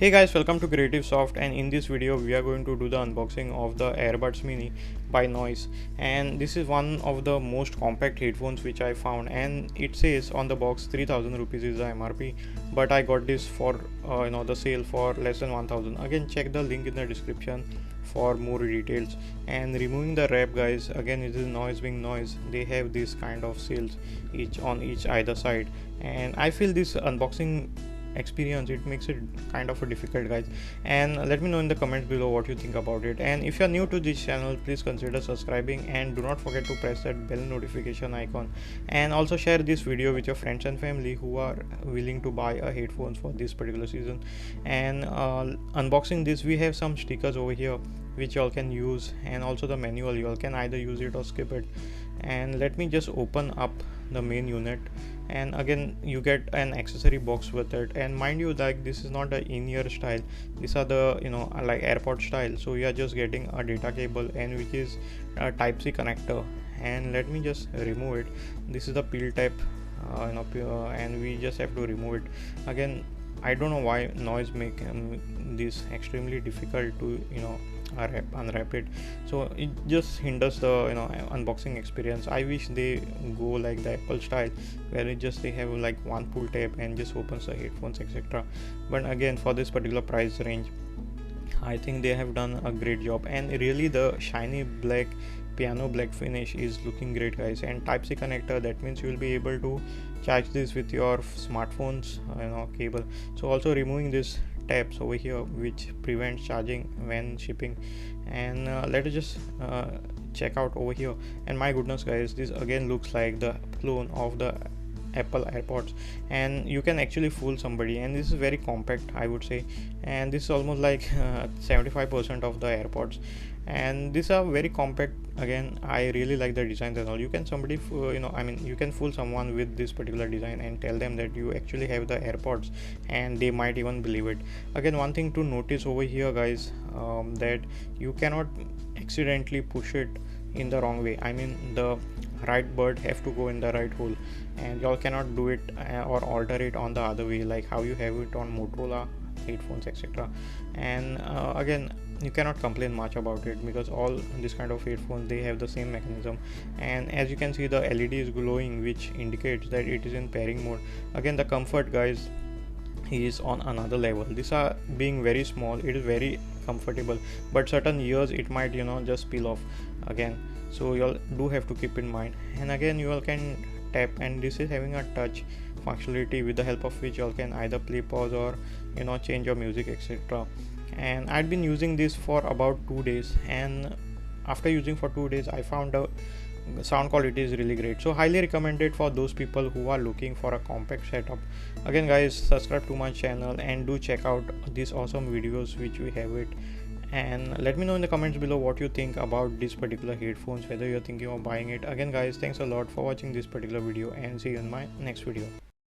Hey guys, welcome to Creative Soft, and in this video we are going to do the unboxing of the earbuds mini by Noise. And this is one of the most compact headphones which I found, and it says on the box 3000 rupees is the MRP, but I got this for the sale for less than 1000. Again, check the link in the description for more details. And removing the wrap, guys, again it is Noise being Noise, they have this kind of sales each on each either side, and I feel this unboxing experience, it makes it kind of a difficult, guys. And let me know in the comments below what you think about it. And if you're new to this channel, please consider subscribing and do not forget to press that bell notification icon, and also share this video with your friends and family who are willing to buy a headphones for this particular season. And unboxing this, we have some stickers over here which y'all can use, and also the manual, y'all can either use it or skip it. And let me just open up the main unit, and again you get an accessory box with it. And mind you, like, this is not the in-ear style, these are the like AirPod style, so you are just getting a data cable and which is a type C connector. And let me just remove it. This is the peel tab, and we just have to remove it. Again, I don't know why Noise make this extremely difficult to unwrap it, so it just hinders the unboxing experience. I wish they go like the Apple style, where it just they have like one pull tab and just opens the headphones, etc. But again, for this particular price range, I think they have done a great job. And really, the shiny black piano black finish is looking great, guys. And type C connector, that means you will be able to charge this with your smartphone's cable. So also removing this tabs over here which prevents charging when shipping. And let us just check out over here. And my goodness, guys, this again looks like the clone of the Apple AirPods, and you can actually fool somebody. And this is very compact, I would say, and this is almost like 75% of the AirPods, and these are very compact. Again, I really like the designs and all. You can you can fool someone with this particular design and tell them that you actually have the AirPods, and they might even believe it. Again, one thing to notice over here, guys, that you cannot accidentally push it in the wrong way. I mean, the right bird have to go in the right hole, and y'all cannot do it or alter it on the other way, like how you have it on Motorola headphones, etc. And again, you cannot complain much about it, because all this kind of headphones, they have the same mechanism. And as you can see, the LED is glowing, which indicates that it is in pairing mode. Again, the comfort, guys, is on another level. These are being very small, it is very comfortable, but certain years it might just peel off again, so you all do have to keep in mind. And again, you all can tap, and this is having a touch functionality, with the help of which you all can either play, pause, or change your music, etc. And I'd been using this for about 2 days, and after using for 2 days, I found out sound quality is really great. So highly recommended for those people who are looking for a compact setup. Again, guys, subscribe to my channel and do check out these awesome videos which we have it. And let me know in the comments below what you think about this particular headphones, whether you're thinking of buying it. Again, guys, thanks a lot for watching this particular video, and see you in my next video.